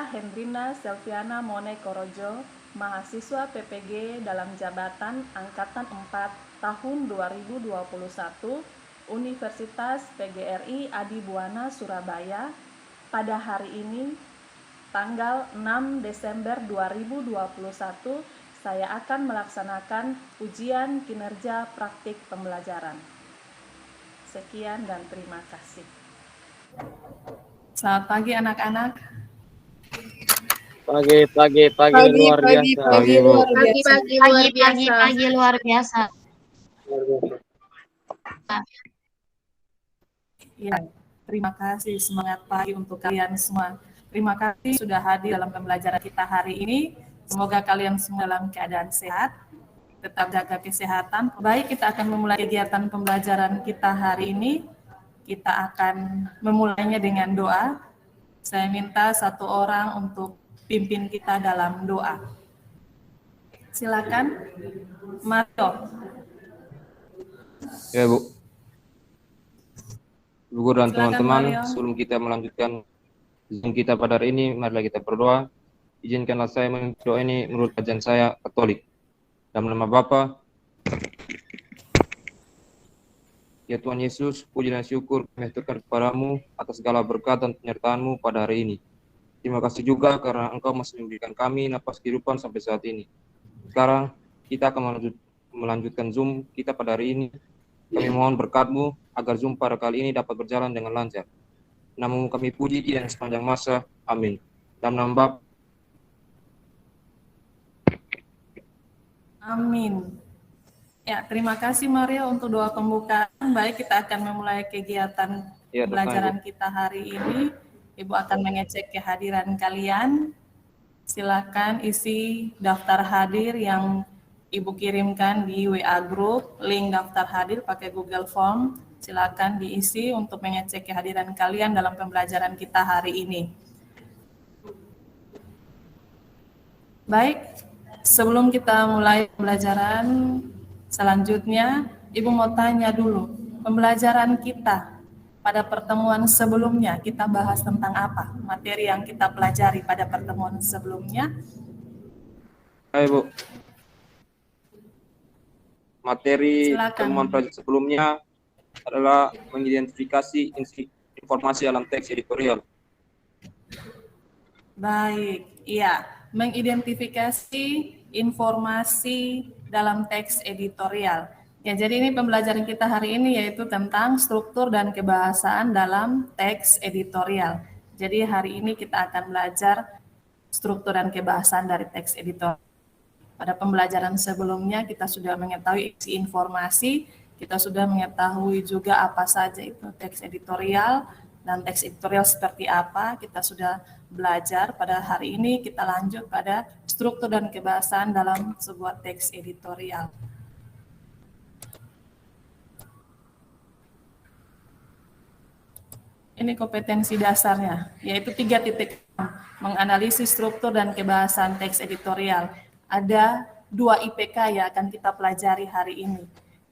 Hendrina Selviana Mone Korojo, mahasiswa PPG dalam jabatan Angkatan 4 tahun 2021, Universitas PGRI Adi Buwana Surabaya, pada hari ini, tanggal 6 Desember 2021, saya akan melaksanakan ujian kinerja praktik pembelajaran. Sekian dan terima kasih. Selamat pagi anak-anak. Pagi luar biasa. Pagi luar biasa. Ya, terima kasih, semangat pagi untuk kalian semua. Terima kasih sudah hadir dalam pembelajaran kita hari ini. Semoga kalian semua dalam keadaan sehat, tetap jaga kesehatan. Baik, kita akan memulai kegiatan pembelajaran kita hari ini. Kita akan memulainya dengan doa. Saya minta satu orang untuk pimpin kita dalam doa. Silakan, Mario. Ya, Bu. Bu Guru dan Silakan, teman-teman, Mario. sebelum kita melanjutkan Zoom kita pada hari ini, marilah kita berdoa. Izinkanlah saya berdoa ini menurut ajaran saya Katolik. Dalam nama Bapa, ya Tuhan Yesus, puji dan syukur kami haturkan kepadamu atas segala berkat dan penyertaan-Mu pada hari ini. Terima kasih juga karena Engkau masih memberikan kami napas kehidupan sampai saat ini. Sekarang kita akan melanjutkan Zoom kita pada hari ini. Kami mohon berkat-Mu agar Zoom pada kali ini dapat berjalan dengan lancar. Namamu kami puji dan sepanjang masa. Amin. Dalam nama Bapa. Amin. Ya, terima kasih Mario untuk doa pembukaan. Baik, kita akan memulai kegiatan pembelajaran kita hari ini. Ibu akan mengecek kehadiran kalian. Silakan isi daftar hadir yang Ibu kirimkan di WA Group, link daftar hadir pakai Google Form. Silakan diisi untuk mengecek kehadiran kalian dalam pembelajaran kita hari ini. Baik, sebelum kita mulai pembelajaran selanjutnya, Ibu mau tanya dulu, pembelajaran kita pada pertemuan sebelumnya kita bahas tentang apa? Materi yang kita pelajari pada pertemuan sebelumnya? Hai, Bu. Materi pertemuan sebelumnya adalah mengidentifikasi informasi dalam teks editorial. Baik, iya, mengidentifikasi informasi dalam teks editorial. Ya, jadi ini pembelajaran kita hari ini yaitu tentang struktur dan kebahasaan dalam teks editorial. Jadi hari ini kita akan belajar struktur dan kebahasaan dari teks editorial. Pada pembelajaran sebelumnya kita sudah mengetahui isi informasi, kita sudah mengetahui juga apa saja itu teks editorial dan teks editorial seperti apa. Kita sudah belajar. Pada hari ini kita lanjut pada struktur dan kebahasaan dalam sebuah teks editorial. Ini kompetensi dasarnya, yaitu 3 titik menganalisis struktur dan kebahasaan teks editorial. Ada 2 IPK yang akan kita pelajari hari ini,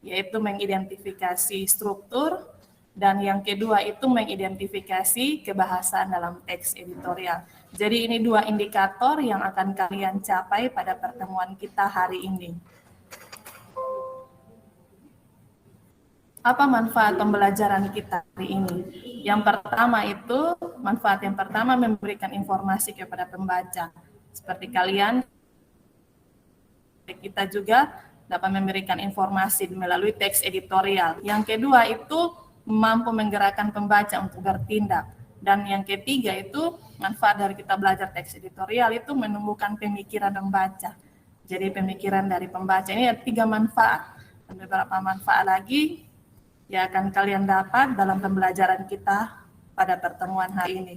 yaitu mengidentifikasi struktur, dan yang kedua itu mengidentifikasi kebahasaan dalam teks editorial. Jadi ini 2 indikator yang akan kalian capai pada pertemuan kita hari ini. Apa manfaat pembelajaran kita hari ini? Yang pertama itu, manfaat yang pertama memberikan informasi kepada pembaca. Seperti kalian, kita juga dapat memberikan informasi melalui teks editorial. Yang kedua itu mampu menggerakkan pembaca untuk bertindak. Dan yang ketiga itu manfaat dari kita belajar teks editorial itu menumbuhkan pemikiran pembaca. Jadi pemikiran dari pembaca ini ada 3 manfaat. Dan beberapa manfaat lagi yang akan kalian dapat dalam pembelajaran kita pada pertemuan hari ini.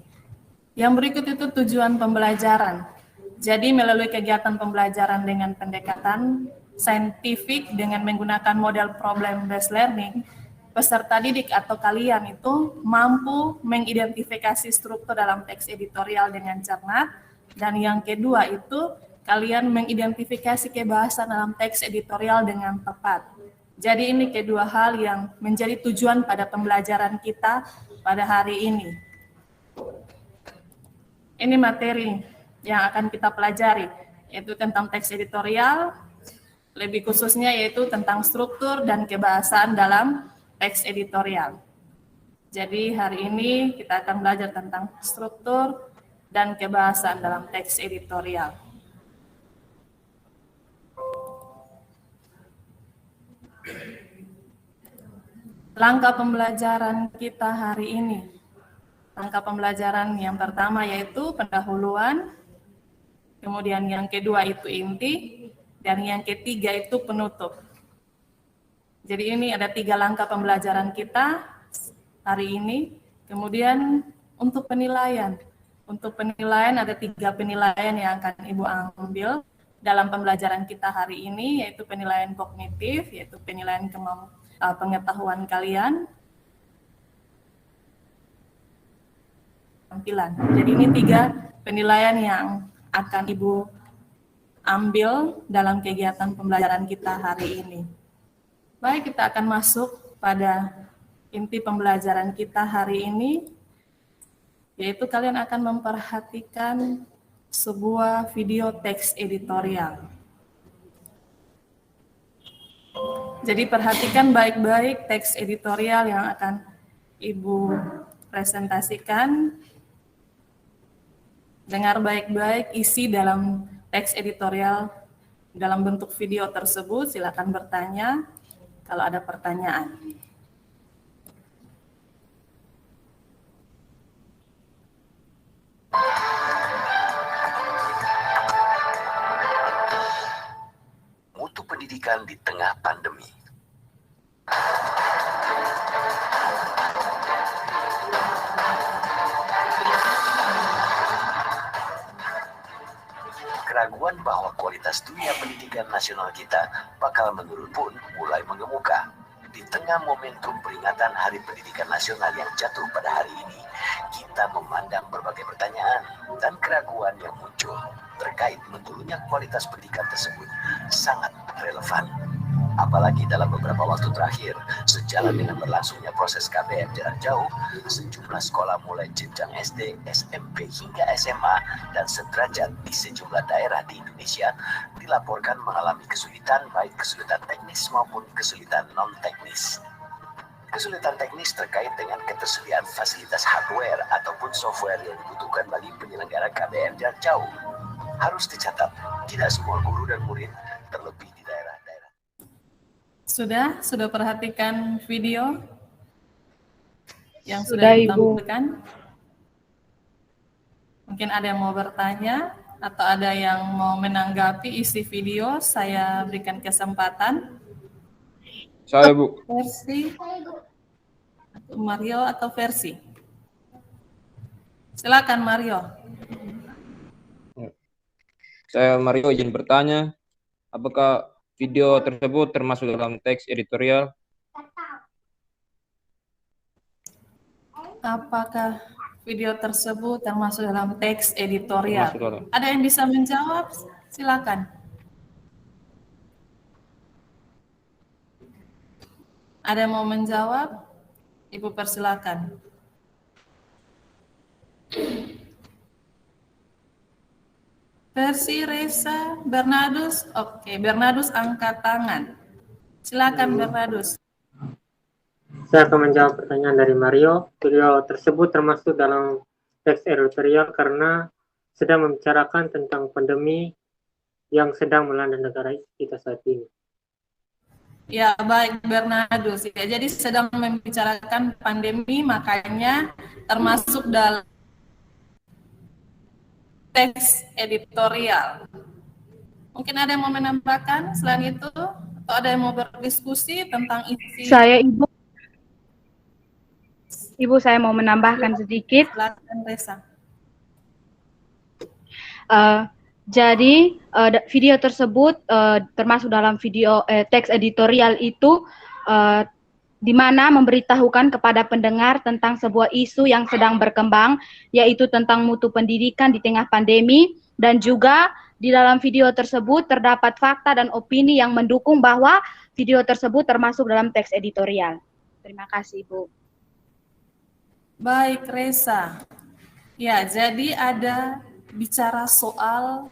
Yang berikut itu tujuan pembelajaran. Jadi melalui kegiatan pembelajaran dengan pendekatan saintifik dengan menggunakan model problem based learning, peserta didik atau kalian itu mampu mengidentifikasi struktur dalam teks editorial dengan cermat, dan yang kedua itu kalian mengidentifikasi kebahasaan dalam teks editorial dengan tepat. Jadi ini kedua hal yang menjadi tujuan pada pembelajaran kita pada hari ini. Ini materi yang akan kita pelajari, yaitu tentang teks editorial, lebih khususnya yaitu tentang struktur dan kebahasaan dalam teks editorial. Jadi hari ini kita akan belajar tentang struktur dan kebahasaan dalam teks editorial. Langkah pembelajaran kita hari ini. Langkah pembelajaran yang pertama yaitu pendahuluan, kemudian yang kedua itu inti, dan yang ketiga itu penutup. Jadi ini ada 3 langkah pembelajaran kita hari ini. Kemudian untuk penilaian. Untuk penilaian ada 3 penilaian yang akan Ibu ambil dalam pembelajaran kita hari ini, yaitu penilaian kognitif, yaitu penilaian pengetahuan kalian. Tampilan. Jadi ini 3 penilaian yang akan Ibu ambil dalam kegiatan pembelajaran kita hari ini. Baik, kita akan masuk pada inti pembelajaran kita hari ini, yaitu kalian akan memperhatikan sebuah video teks editorial. Jadi perhatikan baik-baik teks editorial yang akan Ibu presentasikan. Dengar baik-baik isi dalam teks editorial dalam bentuk video tersebut. Silakan bertanya kalau ada pertanyaan. Mutu pendidikan di tengah pandemi. Keraguan bahwa kualitas dunia pendidikan nasional kita bakal menurun pun mulai mengemuka. Di tengah momentum peringatan Hari Pendidikan Nasional yang jatuh pada hari ini, kita memandang berbagai pertanyaan dan keraguan yang muncul terkait menurunnya kualitas pendidikan tersebut sangat relevan. Apalagi dalam beberapa waktu terakhir, sejalan dengan berlangsungnya proses KBM jarak jauh, sejumlah sekolah mulai jenjang SD, SMP hingga SMA dan sederajat di sejumlah daerah di Indonesia dilaporkan mengalami kesulitan, baik kesulitan teknis maupun kesulitan non-teknis. Kesulitan teknis terkait dengan ketersediaan fasilitas hardware ataupun software yang dibutuhkan bagi penyelenggara KBM jarak jauh. Harus dicatat, tidak semua guru dan murid, terlebih di daerah-daerah. Sudah perhatikan video yang sudah ditampilkan? Mungkin ada yang mau bertanya atau ada yang mau menanggapi isi video, saya berikan kesempatan. Saya, Bu. Versi atau Mario atau versi? Silakan Mario. Saya Mario izin bertanya, apakah video tersebut termasuk dalam teks editorial? Apakah video tersebut termasuk dalam teks editorial? Termasuk dalam. Ada yang bisa menjawab? Silakan. Ada yang mau menjawab? Ibu persilakan. Versi Reza, Bernardus. Oke, Bernardus angkat tangan. Silakan Bernardus. Saya akan menjawab pertanyaan dari Mario. Video tersebut termasuk dalam teks editorial karena sedang membicarakan tentang pandemi yang sedang melanda negara kita saat ini. Ya, baik Bernardus. Ya, jadi sedang membicarakan pandemi, makanya termasuk dalam teks editorial. Mungkin ada yang mau menambahkan selain itu? Atau ada yang mau berdiskusi tentang isi? Saya Ibu saya mau menambahkan sedikit. Silakan Reza. Jadi video tersebut termasuk dalam video teks editorial itu di mana memberitahukan kepada pendengar tentang sebuah isu yang sedang berkembang, yaitu tentang mutu pendidikan di tengah pandemi, dan juga di dalam video tersebut terdapat fakta dan opini yang mendukung bahwa video tersebut termasuk dalam teks editorial. Terima kasih, Bu. Baik, Reza. Ya, jadi ada bicara soal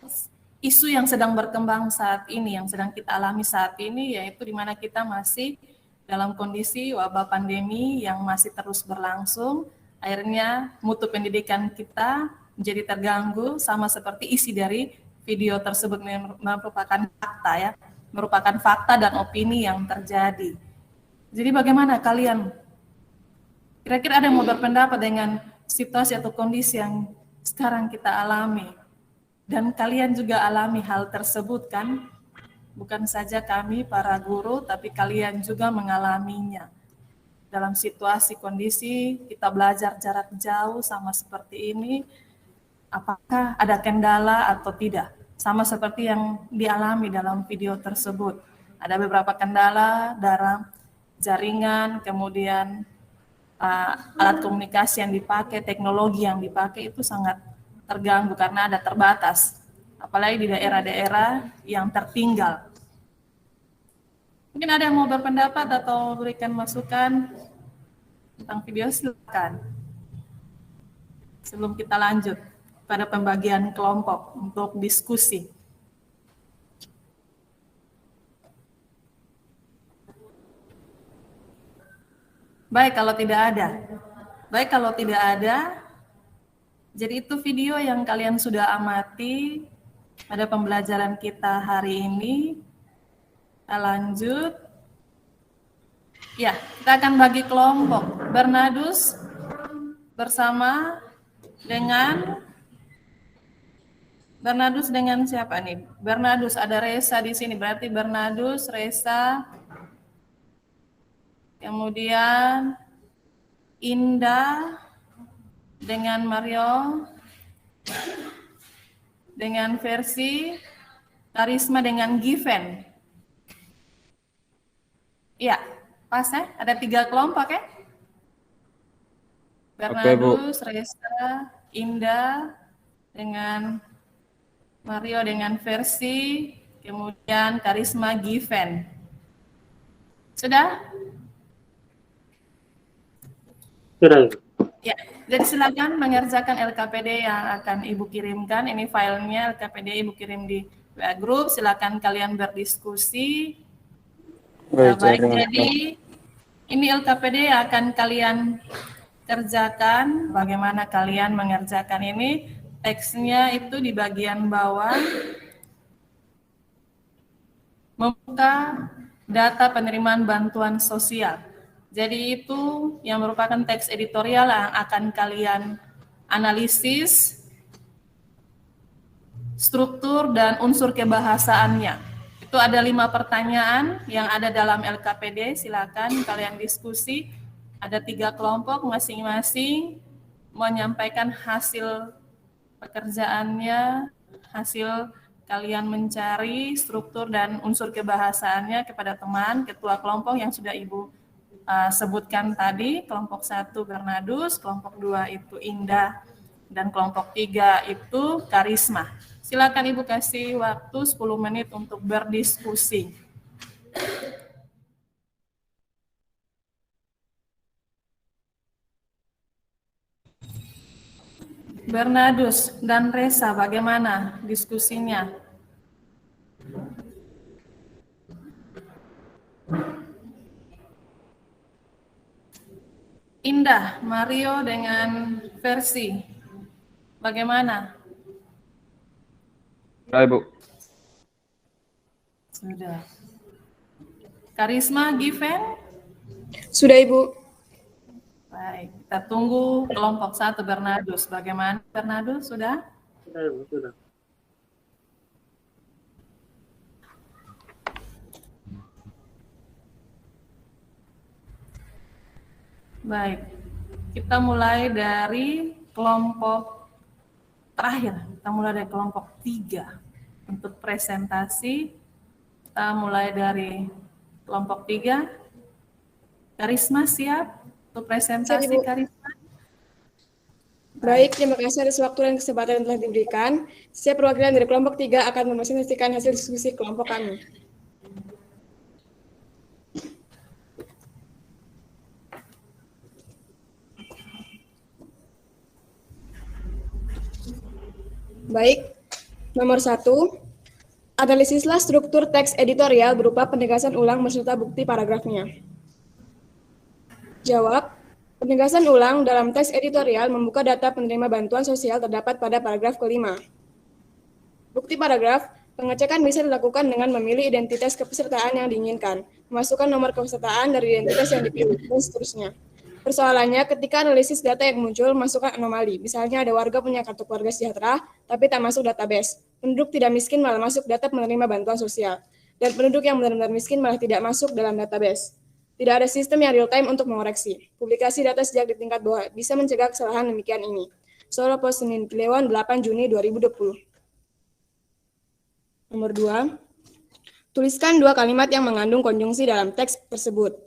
isu yang sedang berkembang saat ini, yang sedang kita alami saat ini, yaitu di mana kita masih dalam kondisi wabah pandemi yang masih terus berlangsung. Akhirnya mutu pendidikan kita menjadi terganggu, sama seperti isi dari video tersebut merupakan fakta ya, merupakan fakta dan opini yang terjadi. Jadi bagaimana kalian? Kira-kira ada yang mau berpendapat dengan situasi atau kondisi yang sekarang kita alami? Dan kalian juga alami hal tersebut kan? Bukan saja kami para guru, tapi kalian juga mengalaminya. Dalam situasi kondisi kita belajar jarak jauh sama seperti ini, apakah ada kendala atau tidak? Sama seperti yang dialami dalam video tersebut. Ada beberapa kendala dalam jaringan, kemudian alat komunikasi yang dipakai, teknologi yang dipakai itu sangat terganggu karena ada terbatas. Apalagi di daerah-daerah yang tertinggal. Mungkin ada yang mau berpendapat atau berikan masukan tentang video, silakan. Sebelum kita lanjut pada pembagian kelompok untuk diskusi. Baik kalau tidak ada, jadi itu video yang kalian sudah amati pada pembelajaran kita hari ini. Kita lanjut. Ya, kita akan bagi kelompok. Bernadus bersama dengan siapa nih? Bernadus, ada Resa di sini. Berarti Bernadus, Resa, kemudian Indah dengan Mario, dengan Versi, Karisma dengan Given. Iya, pas ya? Ada 3 kelompok ya? Bernadus, Resa, Indah dengan Mario dengan Versi, kemudian Karisma, Given. Sudah? Sudah. Ya, jadi silakan mengerjakan LKPD yang akan Ibu kirimkan. Ini filenya LKPD Ibu kirim di WA Group. Silakan kalian berdiskusi. Baik, jadi ini LKPD yang akan kalian kerjakan. Bagaimana kalian mengerjakan ini? Teksnya itu di bagian bawah. Membuka data penerimaan bantuan sosial. Jadi itu yang merupakan teks editorial yang akan kalian analisis struktur dan unsur kebahasaannya. Itu ada 5 pertanyaan yang ada dalam LKPD, silakan kalian diskusi. Ada 3 kelompok, masing-masing menyampaikan hasil pekerjaannya, hasil kalian mencari struktur dan unsur kebahasaannya kepada teman, ketua kelompok yang sudah Ibu sebutkan tadi. Kelompok 1 Bernadus, kelompok 2 itu Indah, dan kelompok 3 itu Karisma. Silakan Ibu kasih waktu 10 menit untuk berdiskusi. Bernadus dan Resa, bagaimana diskusinya? Indah, Mario dengan Versi, bagaimana? Sudah, Ibu. Sudah. Karisma, Given? Sudah, Ibu. Baik, kita tunggu kelompok 1 Bernadus. Bagaimana Bernadus, sudah? Sudah, Ibu, sudah. Baik, kita mulai dari kelompok terakhir. Kita mulai dari kelompok 3. Untuk presentasi, kita mulai dari kelompok 3. Karisma siap untuk presentasi, Siap, Ibu. Karisma? Baik, terima kasih atas waktu dan kesempatan yang telah diberikan. Setiap perwakilan dari kelompok 3 akan mempresentasikan hasil diskusi kelompok kami. Baik. Nomor 1, analisislah struktur teks editorial berupa penegasan ulang beserta bukti paragrafnya. Jawab, penegasan ulang dalam teks editorial membuka data penerima bantuan sosial terdapat pada paragraf kelima. Bukti paragraf, pengecekan bisa dilakukan dengan memilih identitas kepesertaan yang diinginkan, memasukkan nomor kepesertaan dari identitas yang dipilih, dan seterusnya. Persoalannya, ketika analisis data yang muncul, masukkan anomali. Misalnya ada warga punya kartu keluarga sejahtera, tapi tak masuk database. Penduduk tidak miskin malah masuk data penerima bantuan sosial. Dan penduduk yang benar-benar miskin malah tidak masuk dalam database. Tidak ada sistem yang real-time untuk mengoreksi. Publikasi data sejak di tingkat bawah bisa mencegah kesalahan demikian ini. Solo Pos Senin Kliwon 8 Juni 2020. Nomor 2, tuliskan 2 kalimat yang mengandung konjungsi dalam teks tersebut.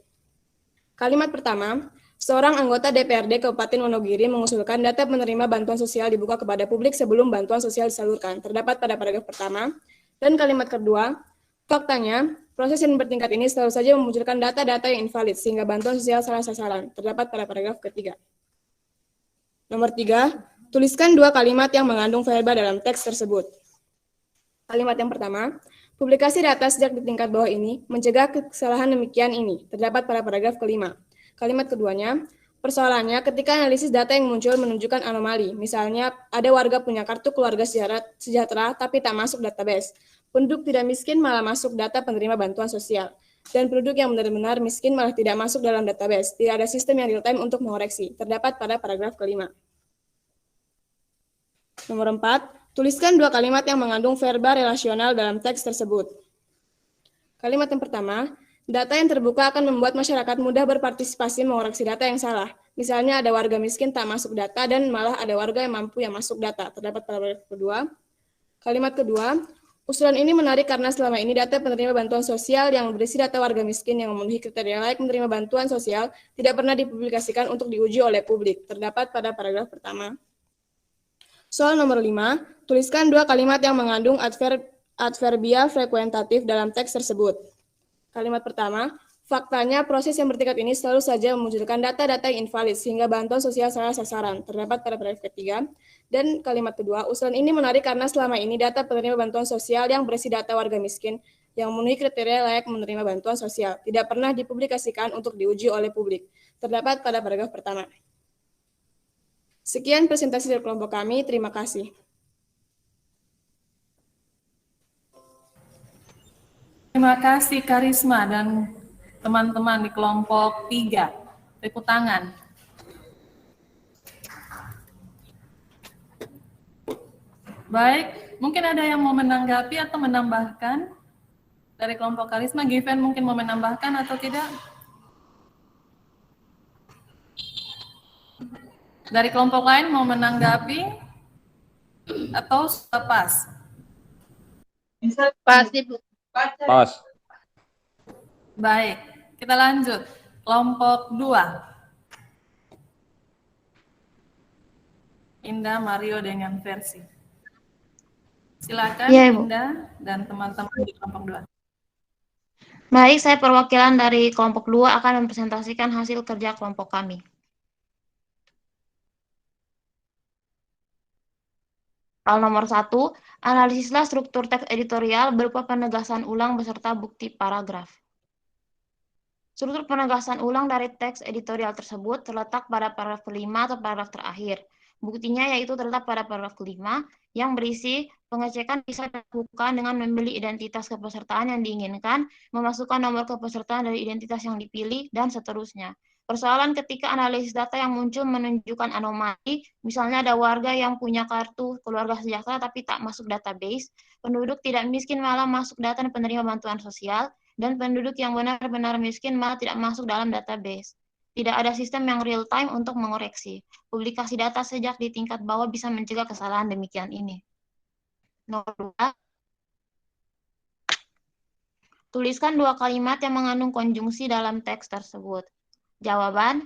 Kalimat pertama, seorang anggota DPRD Kabupaten Wonogiri mengusulkan data penerima bantuan sosial dibuka kepada publik sebelum bantuan sosial disalurkan, terdapat pada paragraf pertama. Dan kalimat kedua, faktanya, proses yang bertingkat ini selalu saja memunculkan data-data yang invalid, sehingga bantuan sosial salah sasaran, terdapat pada paragraf ketiga. Nomor 3, tuliskan 2 kalimat yang mengandung verba dalam teks tersebut. Kalimat yang pertama, publikasi data sejak di tingkat bawah ini mencegah kesalahan demikian ini, terdapat pada paragraf kelima. Kalimat keduanya, persoalannya ketika analisis data yang muncul menunjukkan anomali, misalnya ada warga punya kartu keluarga sejahtera tapi tak masuk database. Penduduk tidak miskin malah masuk data penerima bantuan sosial. Dan penduduk yang benar-benar miskin malah tidak masuk dalam database. Tidak ada sistem yang real-time untuk mengoreksi, terdapat pada paragraf kelima. Nomor 4, tuliskan 2 kalimat yang mengandung verba relasional dalam teks tersebut. Kalimat yang pertama, data yang terbuka akan membuat masyarakat mudah berpartisipasi mengoreksi data yang salah. Misalnya ada warga miskin tak masuk data dan malah ada warga yang mampu yang masuk data. Terdapat pada paragraf kedua. Kalimat kedua, usulan ini menarik karena selama ini data penerima bantuan sosial yang berisi data warga miskin yang memenuhi kriteria layak menerima bantuan sosial tidak pernah dipublikasikan untuk diuji oleh publik. Terdapat pada paragraf pertama. Soal nomor 5, tuliskan 2 kalimat yang mengandung adverbia frekuentatif dalam teks tersebut. Kalimat pertama, faktanya proses yang bertingkat ini selalu saja memunculkan data-data yang invalid sehingga bantuan sosial salah sasaran, terdapat pada paragraf ketiga. Dan kalimat kedua, usulan ini menarik karena selama ini data penerima bantuan sosial yang berisi data warga miskin yang memenuhi kriteria layak menerima bantuan sosial tidak pernah dipublikasikan untuk diuji oleh publik, terdapat pada paragraf pertama. Sekian presentasi dari kelompok kami, terima kasih. Terima kasih Karisma dan teman-teman di kelompok 3. Tepuk tangan. Baik, mungkin ada yang mau menanggapi atau menambahkan dari kelompok Karisma. Given mungkin mau menambahkan atau tidak? Dari kelompok lain mau menanggapi atau sudah pas? Pas, Ibu. Pas. Baik, kita lanjut. Kelompok 2. Indah, Mario dengan versi. Silakan Ya, Ibu. Indah dan teman-teman di kelompok 2. Baik, saya perwakilan dari kelompok 2 akan mempresentasikan hasil kerja kelompok kami. Soal nomor 1, analisislah struktur teks editorial berupa penegasan ulang beserta bukti paragraf. Struktur penegasan ulang dari teks editorial tersebut terletak pada paragraf kelima atau paragraf terakhir. Buktinya yaitu terletak pada paragraf kelima yang berisi pengecekan bisa dilakukan dengan memilih identitas kepesertaan yang diinginkan, memasukkan nomor kepesertaan dari identitas yang dipilih, dan seterusnya. Persoalan ketika analisis data yang muncul menunjukkan anomali, misalnya ada warga yang punya kartu keluarga sejahtera tapi tak masuk database, penduduk tidak miskin malah masuk data penerima bantuan sosial, dan penduduk yang benar-benar miskin malah tidak masuk dalam database. Tidak ada sistem yang real time untuk mengoreksi. Publikasi data sejak di tingkat bawah bisa mencegah kesalahan demikian ini. Nomor 2, tuliskan 2 kalimat yang mengandung konjungsi dalam teks tersebut. Jawaban,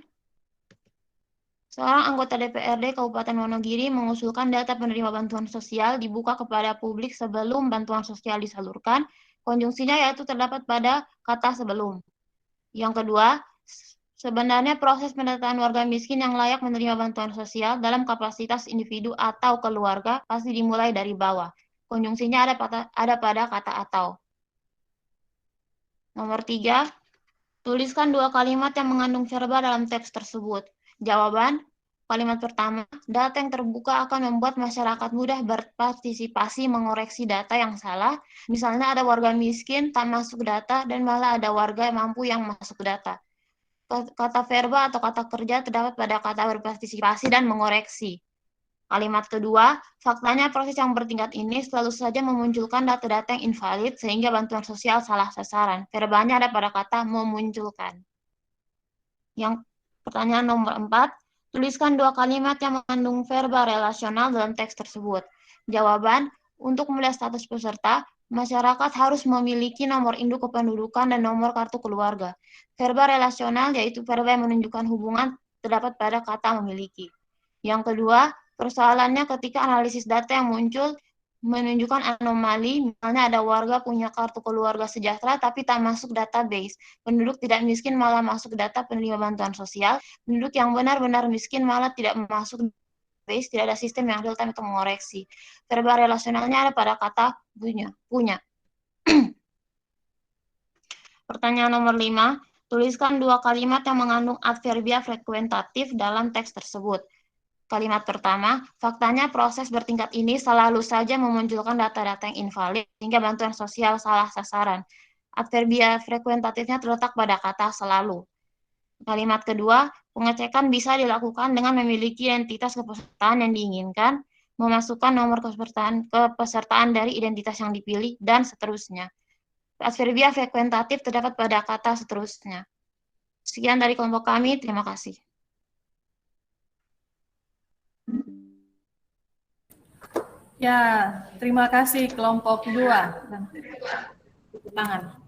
seorang anggota DPRD Kabupaten Wonogiri mengusulkan data penerima bantuan sosial dibuka kepada publik sebelum bantuan sosial disalurkan. Konjungsinya yaitu terdapat pada kata sebelum. Yang kedua, Sebenarnya proses pendataan warga miskin yang layak menerima bantuan sosial dalam kapasitas individu atau keluarga pasti dimulai dari bawah. Konjungsinya ada pada kata atau. Nomor 3, tuliskan 2 kalimat yang mengandung verba dalam teks tersebut. Jawaban, kalimat pertama, data yang terbuka akan membuat masyarakat mudah berpartisipasi mengoreksi data yang salah. Misalnya ada warga miskin tak masuk data dan malah ada warga yang mampu yang masuk data. Kata verba atau kata kerja terdapat pada kata berpartisipasi dan mengoreksi. Kalimat kedua, faktanya proses yang bertingkat ini selalu saja memunculkan data-data yang invalid sehingga bantuan sosial salah sasaran. Verbanya ada pada kata memunculkan. Yang pertanyaan nomor 4, tuliskan 2 kalimat yang mengandung verba relasional dalam teks tersebut. Jawaban, untuk melihat status peserta, masyarakat harus memiliki nomor induk kependudukan dan nomor kartu keluarga. Verba relasional yaitu verba yang menunjukkan hubungan terdapat pada kata memiliki. Yang kedua, persoalannya ketika analisis data yang muncul menunjukkan anomali, misalnya ada warga punya kartu keluarga sejahtera tapi tak masuk database. Penduduk tidak miskin malah masuk data penerima bantuan sosial. Penduduk yang benar-benar miskin malah tidak masuk database, tidak ada sistem yang real time untuk mengoreksi. Verba relasionalnya ada pada kata punya. Pertanyaan nomor 5, tuliskan 2 kalimat yang mengandung adverbia frekuentatif dalam teks tersebut. Kalimat pertama, faktanya proses bertingkat ini selalu saja memunculkan data-data yang invalid sehingga bantuan sosial salah sasaran. Adverbia frekuentatifnya terletak pada kata selalu. Kalimat kedua, pengecekan bisa dilakukan dengan memiliki identitas kepesertaan yang diinginkan, memasukkan nomor kepesertaan dari identitas yang dipilih, dan seterusnya. Adverbia frekuentatif terdapat pada kata seterusnya. Sekian dari kelompok kami, terima kasih. Ya, terima kasih kelompok 2. Dan tangan.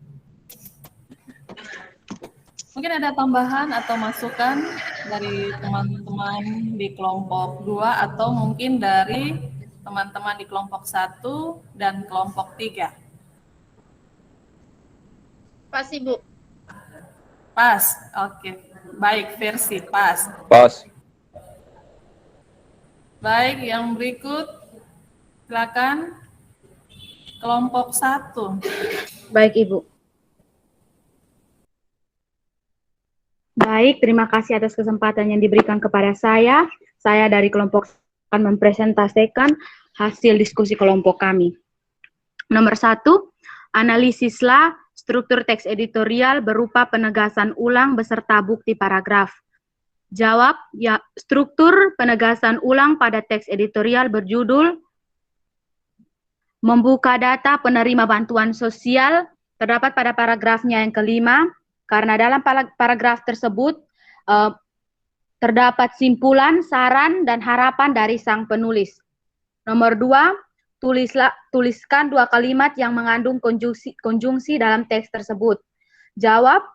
Mungkin ada tambahan atau masukan dari teman-teman di kelompok 2 atau mungkin dari teman-teman di kelompok 1 dan kelompok 3. Pas, Ibu. Pas, oke. Baik, versi pas. Pas. Baik, yang berikut silakan kelompok 1. Baik, Ibu. Baik, terima kasih atas kesempatan yang diberikan kepada saya. Saya dari kelompok akan mempresentasikan hasil diskusi kelompok kami. Nomor 1, analisislah struktur teks editorial berupa penegasan ulang beserta bukti paragraf. Jawab, ya, struktur penegasan ulang pada teks editorial berjudul membuka data penerima bantuan sosial terdapat pada paragrafnya yang kelima, karena dalam paragraf tersebut terdapat simpulan, saran, dan harapan dari sang penulis. Nomor 2, tuliskan 2 kalimat yang mengandung konjungsi dalam teks tersebut. Jawab,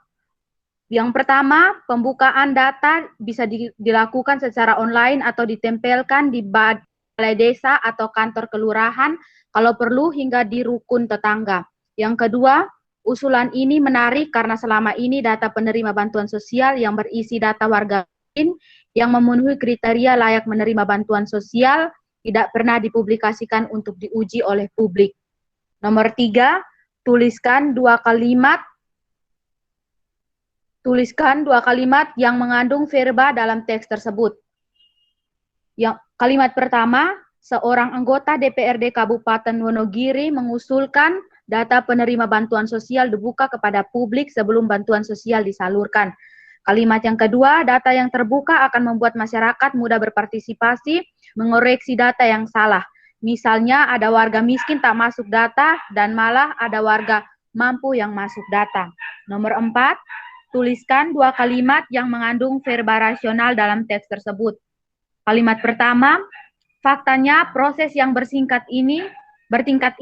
yang pertama, pembukaan data bisa dilakukan secara online atau ditempelkan di balai desa atau kantor kelurahan, kalau perlu hingga di rukun tetangga. Yang kedua, usulan ini menarik karena selama ini data penerima bantuan sosial yang berisi data warga miskin yang memenuhi kriteria layak menerima bantuan sosial tidak pernah dipublikasikan untuk diuji oleh publik. Nomor 3, tuliskan 2 kalimat yang mengandung verba dalam teks tersebut. Yang kalimat pertama, seorang anggota DPRD Kabupaten Wonogiri mengusulkan data penerima bantuan sosial dibuka kepada publik sebelum bantuan sosial disalurkan. Kalimat yang kedua, data yang terbuka akan membuat masyarakat mudah berpartisipasi mengoreksi data yang salah. Misalnya ada warga miskin tak masuk data dan malah ada warga mampu yang masuk data. Nomor 4, tuliskan 2 kalimat yang mengandung verba rasional dalam teks tersebut. Kalimat pertama, faktanya proses yang bertingkat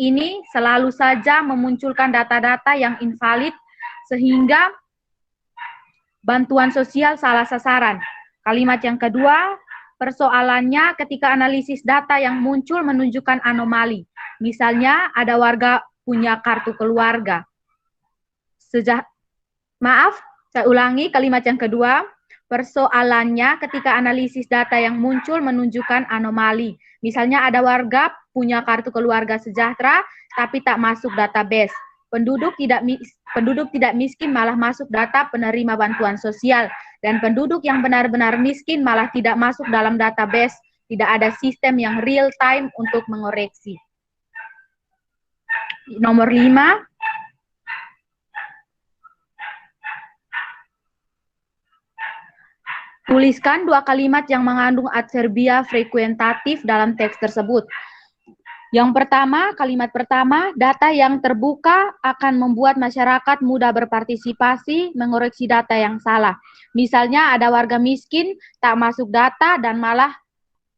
ini selalu saja memunculkan data-data yang invalid sehingga bantuan sosial salah sasaran. Kalimat yang kedua, persoalannya ketika analisis data yang muncul menunjukkan anomali. Misalnya ada warga punya kartu keluarga. Saya ulangi kalimat yang kedua. Persoalannya ketika analisis data yang muncul menunjukkan anomali. Misalnya ada warga punya kartu keluarga sejahtera tapi tak masuk database. Penduduk tidak miskin malah masuk data penerima bantuan sosial, dan penduduk yang benar-benar miskin malah tidak masuk dalam database. Tidak ada sistem yang real time untuk mengoreksi. Nomor 5. Tuliskan 2 kalimat yang mengandung adverbia frekuentatif dalam teks tersebut. Yang pertama, kalimat pertama, data yang terbuka akan membuat masyarakat mudah berpartisipasi mengoreksi data yang salah. Misalnya ada warga miskin tak masuk data dan malah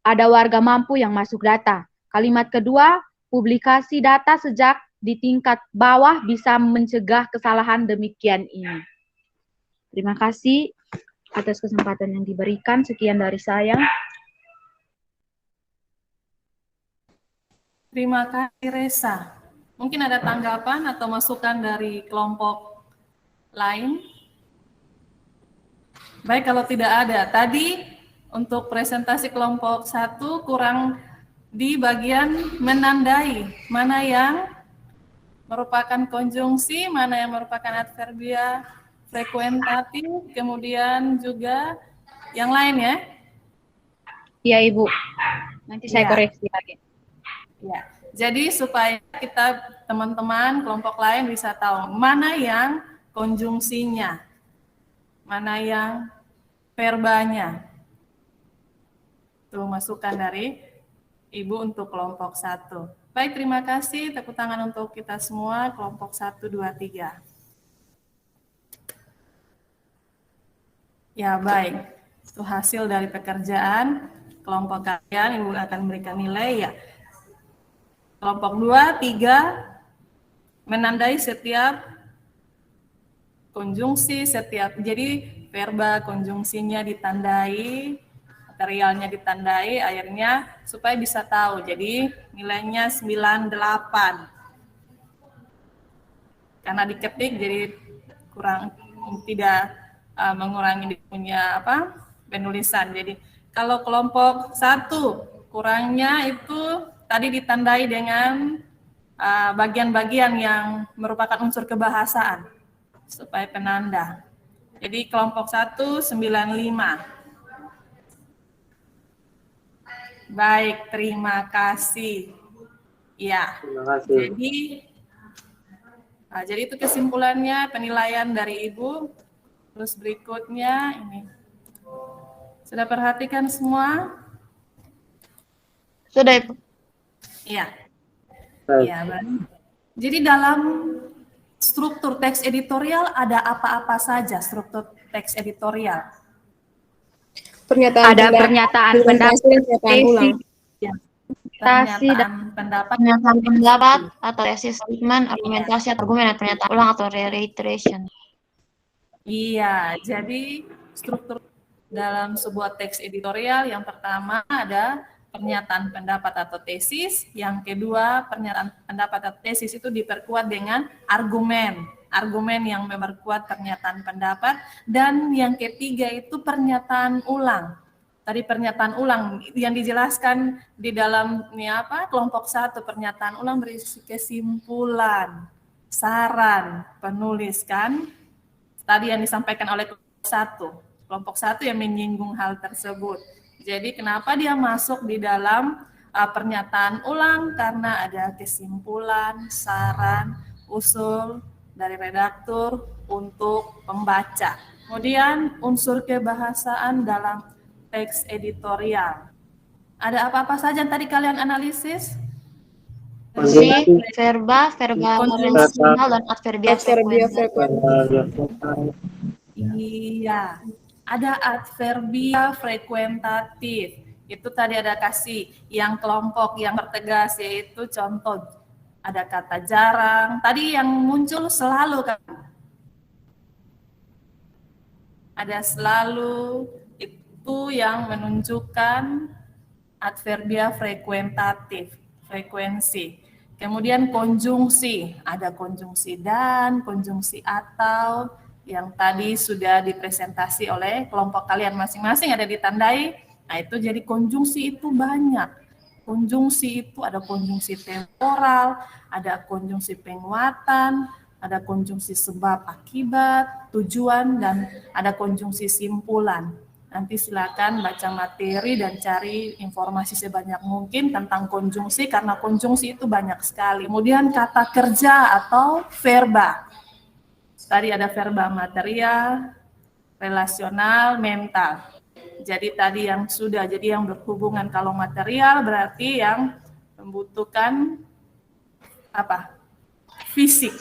ada warga mampu yang masuk data. Kalimat kedua, publikasi data sejak di tingkat bawah bisa mencegah kesalahan demikian ini. Terima kasih atas kesempatan yang diberikan. Sekian dari saya. Terima kasih Resa. Mungkin ada tanggapan atau masukan dari kelompok lain? Baik, kalau tidak ada. Tadi untuk presentasi kelompok 1 kurang di bagian menandai. Mana yang merupakan konjungsi, mana yang merupakan adverbia frekuentatif, kemudian juga yang lain ya? Iya Ibu, nanti saya koreksi lagi. Ya, jadi supaya kita teman-teman kelompok lain bisa tahu mana yang konjungsinya, mana yang verbanya. Itu masukan dari Ibu untuk kelompok 1. Baik, terima kasih. Tepuk tangan untuk kita semua, kelompok 1, 2, 3. Ya, baik. Itu hasil dari pekerjaan kelompok kalian. Ibu akan memberikan nilai ya. Kelompok 2, 3 menandai setiap konjungsi, jadi verba konjungsinya ditandai, materialnya ditandai, akhirnya supaya bisa tahu. Jadi nilainya 98. Karena diketik jadi kurang, tidak mengurangi punya penulisan. Jadi kalau kelompok 1 kurangnya itu tadi ditandai dengan bagian-bagian yang merupakan unsur kebahasaan supaya penanda. Jadi kelompok 1 95. Baik, terima kasih. Ya. Terima kasih. Jadi itu kesimpulannya penilaian dari Ibu. Terus berikutnya ini. Sudah perhatikan semua? Sudah, Ibu. Iya. Iya, baik. Jadi dalam struktur teks editorial ada apa-apa saja struktur teks editorial? Pernyataan Pernyataan pendapat, pernyataan pendapat atau tesis statement, argumentasi atau argumen, pernyataan ulang atau reiteration. Iya, jadi struktur dalam sebuah teks editorial yang pertama ada pernyataan pendapat atau tesis, yang kedua pernyataan pendapat atau tesis itu diperkuat dengan argumen yang memperkuat pernyataan pendapat, dan yang ketiga itu pernyataan ulang. Tadi pernyataan ulang yang dijelaskan di dalam kelompok 1, pernyataan ulang berisi kesimpulan, saran, penulis kan. Tadi yang disampaikan oleh kelompok 1 yang menyinggung hal tersebut. Jadi kenapa dia masuk di dalam pernyataan ulang? Karena ada kesimpulan, saran, usul dari redaktur untuk pembaca. Kemudian unsur kebahasaan dalam teks editorial. Ada apa-apa saja yang tadi kalian analisis? Verba relasional dan adverbia frekuentatif. Iya. Ada adverbia frekuentatif. Itu tadi ada kasih yang kelompok yang bertegas, yaitu contoh. Ada kata jarang. Tadi yang muncul selalu kan. Ada selalu, itu yang menunjukkan adverbia frekuentatif, frekuensi. Kemudian konjungsi. Ada konjungsi dan, konjungsi atau, yang tadi sudah dipresentasi oleh kelompok kalian masing-masing, ada ditandai. Nah, itu jadi konjungsi itu banyak. Konjungsi itu ada konjungsi temporal, ada konjungsi penguatan, ada konjungsi sebab akibat, tujuan, dan ada konjungsi simpulan. Nanti silakan baca materi dan cari informasi sebanyak mungkin tentang konjungsi, karena konjungsi itu banyak sekali. Kemudian kata kerja atau verba. Tadi ada verba material, relasional, mental. Jadi tadi yang sudah, jadi yang berhubungan, kalau material berarti yang membutuhkan apa? Fisik,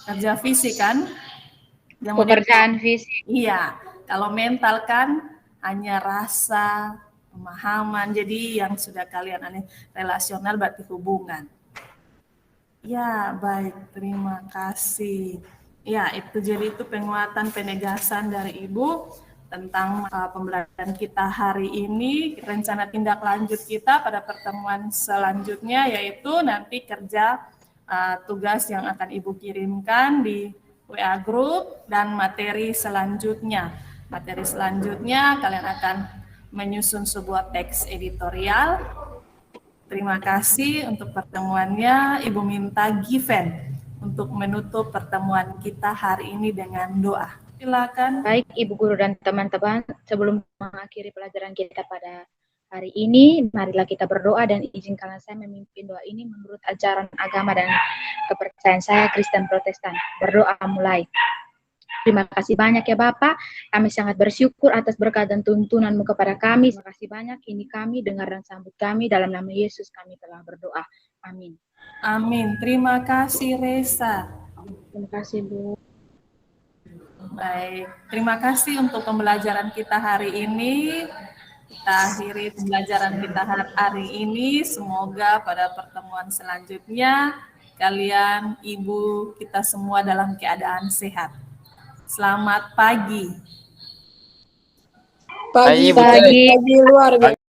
kerja fisik kan? Pekerjaan fisik. Iya, kalau mental kan hanya rasa, pemahaman. Jadi yang sudah kalian relasional berarti hubungan. Ya, baik, terima kasih. Ya, itu jadi itu penguatan penegasan dari Ibu tentang pembelajaran kita hari ini. Rencana tindak lanjut kita pada pertemuan selanjutnya yaitu nanti kerja tugas yang akan Ibu kirimkan di WA Group dan materi selanjutnya. Materi selanjutnya kalian akan menyusun sebuah teks editorial. Terima kasih untuk pertemuannya. Ibu minta Given untuk menutup pertemuan kita hari ini dengan doa. Silakan. Baik, Ibu Guru dan teman-teman, sebelum mengakhiri pelajaran kita pada hari ini, marilah kita berdoa dan izinkanlah saya memimpin doa ini menurut ajaran agama dan kepercayaan saya Kristen Protestan. Berdoa mulai. Terima kasih banyak ya Bapak, kami sangat bersyukur atas berkat dan tuntunan-Mu kepada kami. Terima kasih banyak, ini kami, dengar dan sambut kami, dalam nama Yesus kami telah berdoa. Amin. Amin. Terima kasih Reza. Terima kasih Bu. Baik, terima kasih untuk pembelajaran kita hari ini. Kita akhiri pembelajaran kita hari ini. Semoga pada pertemuan selanjutnya kalian, Ibu, kita semua dalam keadaan sehat. Selamat pagi. Pagi luar biasa.